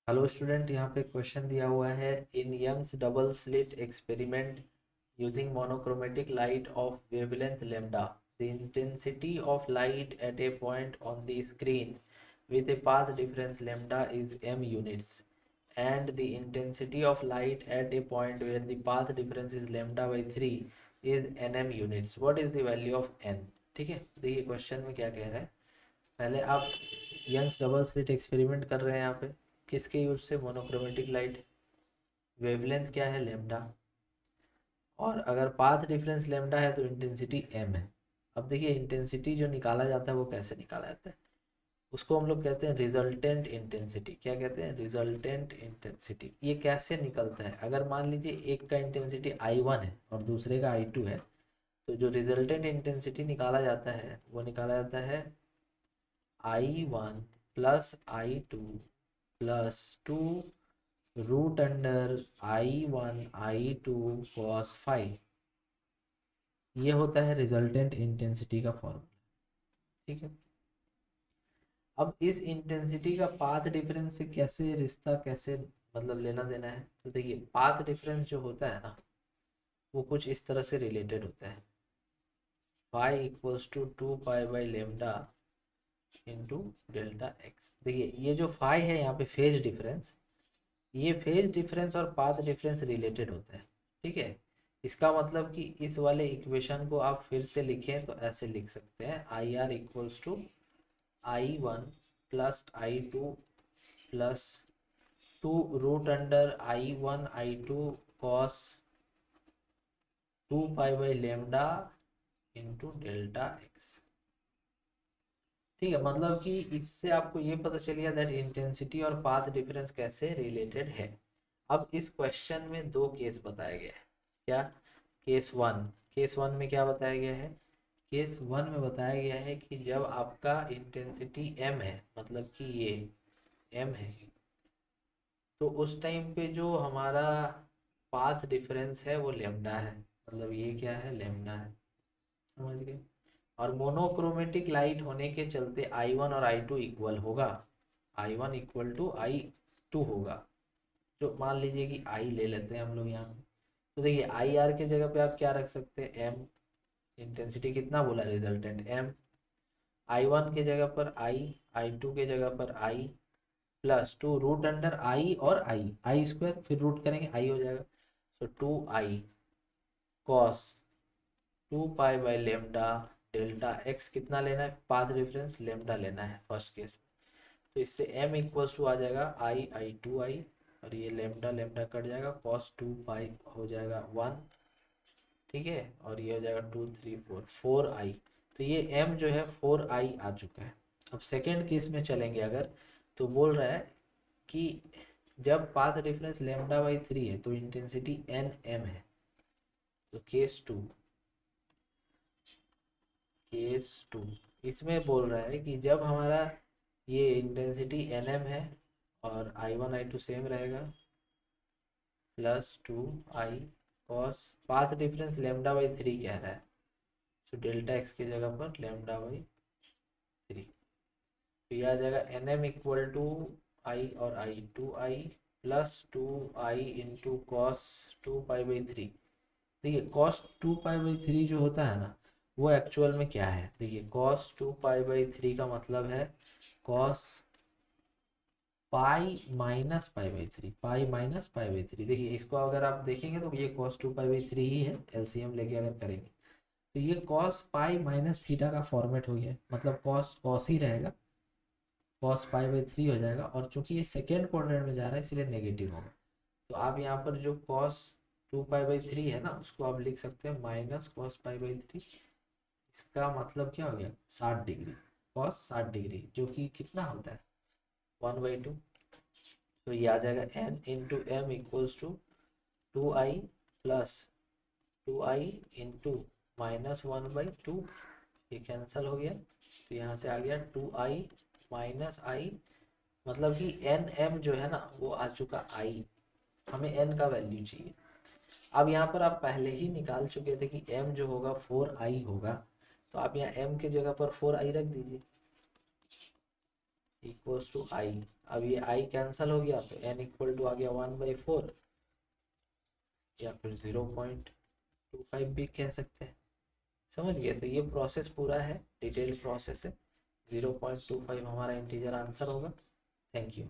Hello student, यहाँ पे question दिया हुआ है। In Young's double slit experiment using monochromatic light of wavelength lambda, the intensity of light at a point on the screen with a path difference lambda is m units, and the intensity of light at a point where the path difference is lambda by 3 is nm units. What is the value of n? ठीक है, देखिए question में क्या कह रहा है। पहले आप यंग्स डबल स्लिट एक्सपेरिमेंट कर रहे हैं यहाँ पे, किसके यूज से? Monochromatic light. वेवलेंथ क्या है? लेमडा। और अगर पाथ डिफरेंस लेमडा है तो इंटेंसिटी एम है। अब देखिए इंटेंसिटी जो निकाला जाता है वो कैसे निकाला जाता है, उसको हम लोग कहते हैं रिजल्टेंट इंटेंसिटी। क्या कहते हैं? Resultant intensity. ये कैसे निकलता है? अगर मान लीजिए एक का इंटेंसिटी I1 है और दूसरे का I2 है, तो जो रिजल्टेंट इंटेंसिटी निकाला जाता है वो निकाला जाता है I1 plus I2 plus 2 root under I1 I2 cos five. ये होता है रिजल्टेंट इंटेंसिटी का फॉर्मूला। ठीक है, अब इस इंटेंसिटी का पाथ डिफरेंस से कैसे रिश्ता, कैसे मतलब लेना देना है, तो देखिए पाथ डिफरेंस जो होता है ना, वो कुछ इस तरह से रिलेटेड होता है। Phi equals to 2 pi by lambda into delta x. देखिए ये जो फाई है यहाँ पे फेज डिफरेंस, ये फेज डिफरेंस और पाथ डिफरेंस रिलेटेड होता है। ठीक है, इसका मतलब कि इस वाले इक्वेशन को आप फिर से लिखें तो ऐसे लिख सकते हैं, I R equals to I1 plus I2 plus 2 root under I1 I2 cos 2 pi by lambda into delta x. ठीक है, मतलब कि इससे आपको ये पता चल गया दैट इंटेंसिटी और पाथ डिफरेंस कैसे रिलेटेड है। अब इस क्वेश्चन में दो केस बताया गया है। क्या? Case one. केस वन में क्या बताया गया है? केस वन में बताया गया है कि जब आपका इंटेंसिटी m है, मतलब कि ये m है, तो उस टाइम पे जो हमारा पाथ डिफरेंस है वो लेमडा है। मतलब ये क्या है? लेमडा है। समझ गए? और मोनोक्रोमेटिक लाइट होने के चलते I1 और I2 इक्वल होगा। I1 इक्वल टू I2 होगा। जो मान लीजिए कि I ले लेते हैं हम लोग यहाँ पे, तो देखिए आई आर के जगह पे आप क्या रख सकते हैं? एम। इंटेंसिटी कितना बोला? Resultant M. I1 के जगह पर आई, I2 के जगह पर I, plus 2 root under I और आई स्क्वायर, फिर रूट करेंगे आई हो जाएगा। So 2 I cos 2 pi by lambda delta x. कितना लेना है? पाथ डिफरेंस लेमडा लेना है फर्स्ट केस में। तो इससे m इक्वल्स टू आ जाएगा I2 और ये लेमडा लेमडा कट जाएगा, कॉस 2 पाई हो जाएगा 1। ठीक है, और ये हो जाएगा 2 3 4 तो ये m जो है 4i आ चुका है। अब सेकेंड केस में चलेंगे अगर, तो बोल रहा है कि जब पाथ डिफरेंस लेमडा बाई 3 है तो इंटेंसिटी एन एम है। तो केस टू इसमें बोल रहा है कि जब हमारा ये इंटेंसिटी एन एम है और I1 I2 सेम रहेगा, plus 2 I cos path difference lambda by 3 कह रहा है, तो डेल्टा एक्स की जगह पर लेमडा बाई 3। तो यह आ जाएगा एन एम इक्वल टू आई और I2 plus 2 I into cos 2 pi by 3। देखिए कॉस 2 पाई बाई 3 जो होता है ना, वो एक्चुअल में क्या है? देखिए कॉस 2 पाई बाई 3 का मतलब है कॉस पाई-पाई बाई 3, पाई-पाई बाई 3। देखिए इसको अगर आप देखेंगे तो ये कॉस 2 पाई बाई 3 ही है, एलसीएम लेके अगर करेंगे तो ये कॉस पाई माइनस थीटा का फॉर्मेट हो गया, मतलब कॉस कॉस ही रहेगा, कॉस पाई बाई 3 हो जाएगा। और चूंकि ये सेकेंड क्वाड्रेंट में जा रहा है इसलिए नेगेटिव होगा। तो आप यहाँ पर जो कॉस 2 पाई बाई 3 है ना, उसको आप लिख सकते हैं माइनस कॉस पाई बाई 3। इसका मतलब क्या हो गया? 60 डिग्री। कॉस 60 डिग्री जो कि कितना होता है? 1/2। तो ये आ जाएगा N into M equals to 2i plus 2i into -1/2। ये कैंसिल हो गया, तो यहाँ से आ गया 2i माइनस आई, मतलब कि एन एम जो है ना वो आ चुका आई। हमें एन का वैल्यू चाहिए। अब यहाँ पर आप पहले ही निकाल चुके थे कि m जो होगा 4i होगा, तो आप यहाँ m के जगह पर 4i रख दीजिए इक्वल्स टू आई। अब ये आई कैंसिल हो गया तो n इक्वल टू आ गया 1/4 या फिर 0.25 भी कह सकते हैं। समझ गए? तो ये प्रोसेस पूरा है, डिटेल्ड प्रोसेस है। 0.25 हमारा इंटीजर आंसर होगा। Thank you.